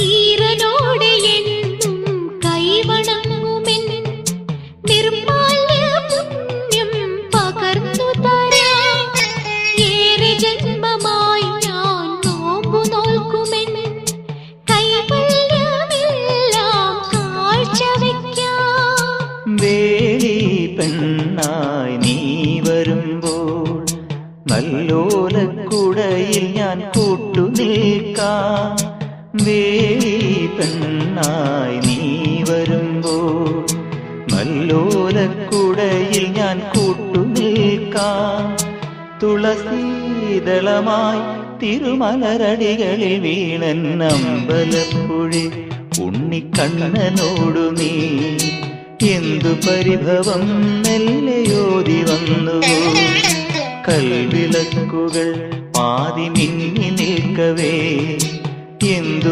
ഈറനോടെ എന്നും കൈവണങ്ങുമെൻ നിർമാല്യ പുണ്യം പകർന്നു തരാം. ഏറെ ജന്മമായി ഞാൻ നോമ്പു നോൽക്കുമെൻ കൈവല്യമെല്ലാം കാഴ്ചവെക്കാം. വേലി പെണ്ണായി നീ വരുമ്പോൾ നല്ലോലക്കുടയിൽ ഞാൻ കൂട്ടുനിൽക്കാം. വേലി പെണ്ണായി നീ വരുമ്പോൾ നല്ലോലക്കുടയിൽ ഞാൻ കൂട്ടുനിൽക്കാം. തുളസീദളമായി തിരുമലരടികളിൽ വീണൻ അമ്പലപ്പുഴി ഉണ്ണിക്കണ്ണനോടു നീ എന്തു പരിഭവം മെല്ലയോതി വന്നുവോ. കൽവിളക്കുകൾ പാതി മിന്നി നിൽക്കവേ എന്തു